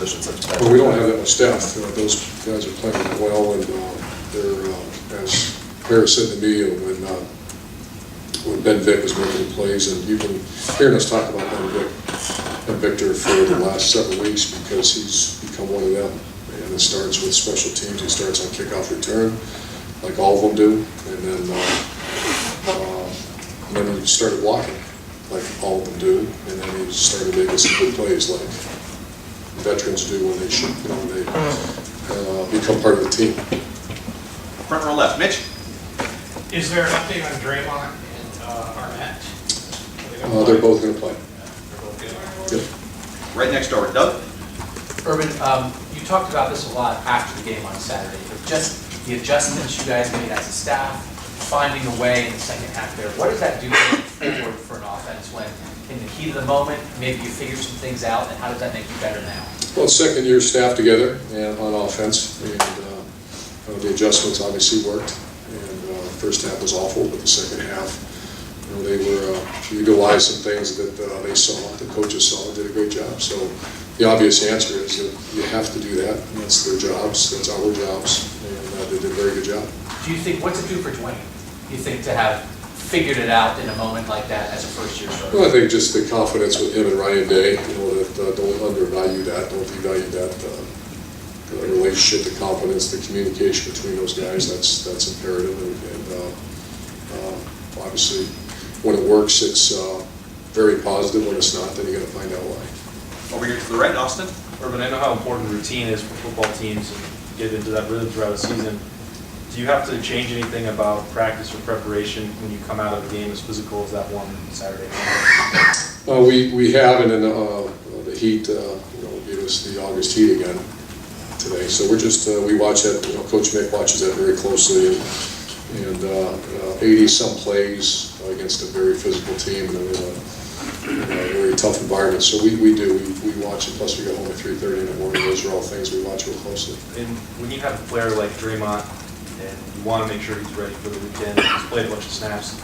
positions. Well, we don't have that much staff. Those guys are playing well, and they're, as Harris said to me when Ben Vick was making the plays, and you've been hearing us talk about Ben Vick and Victor for the last several weeks because he's become one of them. And it starts with special teams. He starts on kickoff return, like all of them do, and then he started blocking, like all of them do, and then he started making some good plays, like veterans do when they shoot, when they become part of the team. Front row left, Mitch. Is there an update on Draymond and Arnett? They're both going to play. They're both good. Yep. Right next door, Doug. Urban, you talked about this a lot after the game on Saturday, but just the adjustments you guys made as a staff, finding a way in the second half there. What does that do forward for an offense when, in the heat of the moment, maybe you figure some things out, and how does that make you better now? Well, second year staff together and on offense, and the adjustments obviously worked. And the first half was awful, but the second half, they were utilized some things that they saw, the coaches saw, did a great job. So the obvious answer is that you have to do that. And that's their jobs, that's our jobs, and they did a very good job. Do you think, what's it do for Dwayne? Do you think to have figured it out in a moment like that as a first-year starter? Well, I think just the confidence with him and Ryan Day, that don't undervalue that, don't devalue that relationship, the confidence, the communication between those guys, that's imperative. And obviously, when it works, it's very positive. When it's not, then you got to find out why. Over here to the right, Austin. Urban, I know how important routine is for football teams and get into that rhythm throughout the season. Do you have to change anything about practice or preparation when you come out of a game as physical as that one Saturday night? We have, and then the heat, gave us the August heat again today. So we're just we watch that. Coach Mick watches that very closely, and 80-some plays against a very physical team and in a very tough environment. So we watch it. Plus we got home at 3:30 in the morning. Those are all things we watch real closely. And when you have a player like Draymond, and you want to make sure he's ready for the weekend, he's played a bunch of snaps,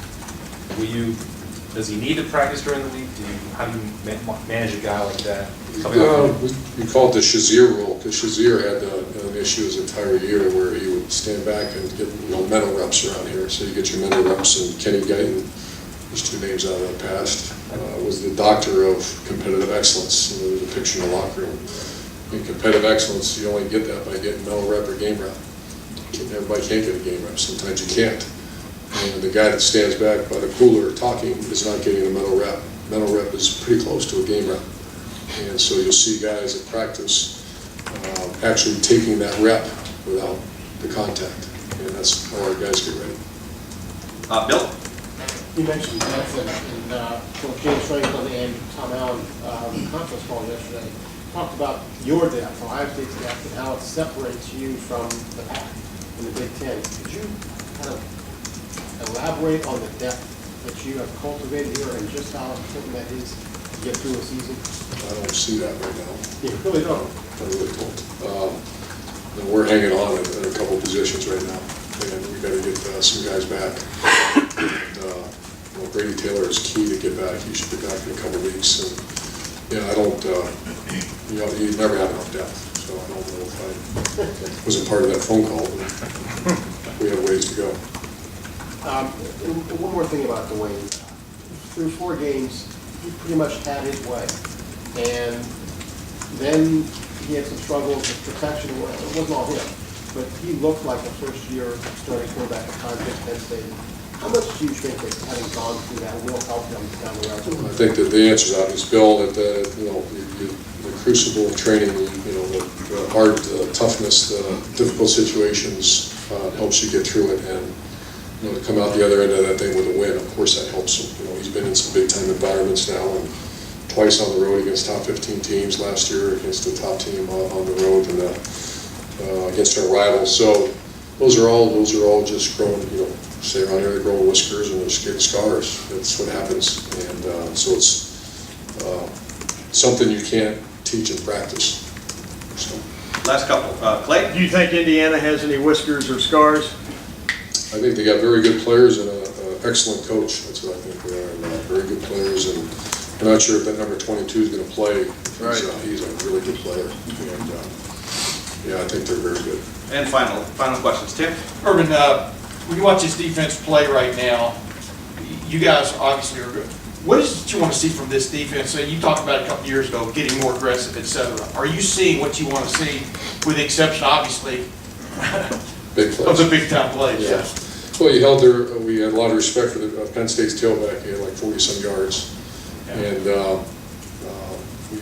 does he need to practice during the week? How do you manage a guy like that? We call it the Shazier rule, because Shazier had an issue his entire year where he would stand back and get mental reps around here. So you get your mental reps, and Kenny Guyton, there's two names out of the past, was the doctor of competitive excellence. There was a picture in the locker room. In competitive excellence, you only get that by getting mental rep or game rep. Everybody can't get a game rep. Sometimes you can't. And the guy that stands back by the cooler talking is not getting a mental rep. Mental rep is pretty close to a game rep. And so you'll see guys at practice actually taking that rep without the contact. And that's how our guys get ready. Bill? You mentioned depth and both James Franklin and Tom Allen conference call yesterday talked about your depth, Ohio State's depth, and how it separates you from the pack in the Big Ten. Could you kind of elaborate on the depth that you have cultivated here and just how important that is to get through a season? I don't see that right now. You really don't? I really don't. We're hanging on at a couple positions right now, and we got to get some guys back. And, Brady Taylor is key to get back. He should be back in a couple weeks. And I don't. You never have enough depth, so I don't know if I wasn't part of that phone call. But we have ways to go. And one more thing about Dwayne. Through 4 games, he pretty much had his way. And then he had some struggles with protection. It wasn't all him. But he looked like a first-year starting quarterback at times at Penn State. How much do you think that having gone through that will help him down the road? I think that the answer to that is, Bill, that the crucible of training, the hard toughness, the difficult situations helps you get through it, and to come out the other end of that thing with a win. Of course, that helps him. He's been in some big-time environments now, and twice on the road against top 15 teams. Last year against the top team on the road, and against our rivals. So those are all just growing. Say around here, they're growing whiskers and they're scared scars. That's what happens, and so it's something you can't teach in practice. So. Last couple. Clay? Do you think Indiana has any whiskers or scars? I think they got very good players and an excellent coach. That's what I think they are. Very good players, and I'm not sure if that number 22 is going to play. If He's a really good player, and, yeah, I think they're very good. And final questions. Tim? Urban, when you watch this defense play right now, you guys obviously are good. What is it you want to see from this defense? So you talked about it a couple years ago, getting more aggressive, et cetera. Are you seeing what you want to see, with the exception, obviously, Big of plays. the big-time plays? Yeah. Well, you held their, we had a lot of respect for the Penn State's tailback. He had like 40-some yards. Yeah. And we,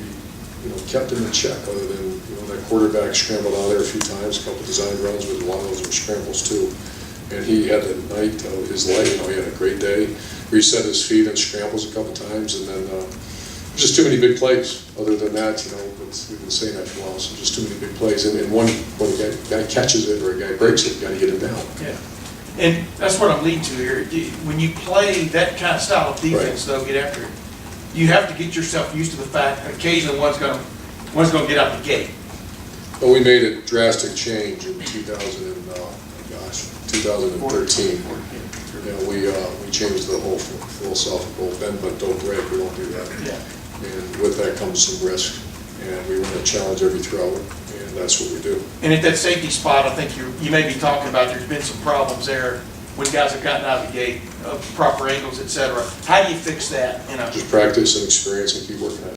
kept him in check, other than, that quarterback scrambled out there a few times, a couple design runs, but a lot of those were scrambles too. And he had the night of his life. He had a great day. Reset his feet and scrambles a couple times, and then just too many big plays. Other than that, we've been saying that for a while, so just too many big plays. And when a guy catches it or a guy breaks it, you got to get him down. Yeah. And that's what I'm leading to here. When you play that kind of style of defense, though, get after it, you have to get yourself used to the fact that occasionally one's going to get out the gate. But we made a drastic change in 2013. We changed the whole philosophical bend but don't break. We don't do that. Yeah. And with that comes some risk. And we want to challenge every throw, and that's what we do. And at that safety spot, I think you may be talking about there's been some problems there when guys have gotten out of the gate, proper angles, et cetera. How do you fix that? Just practice and experience and keep working at it.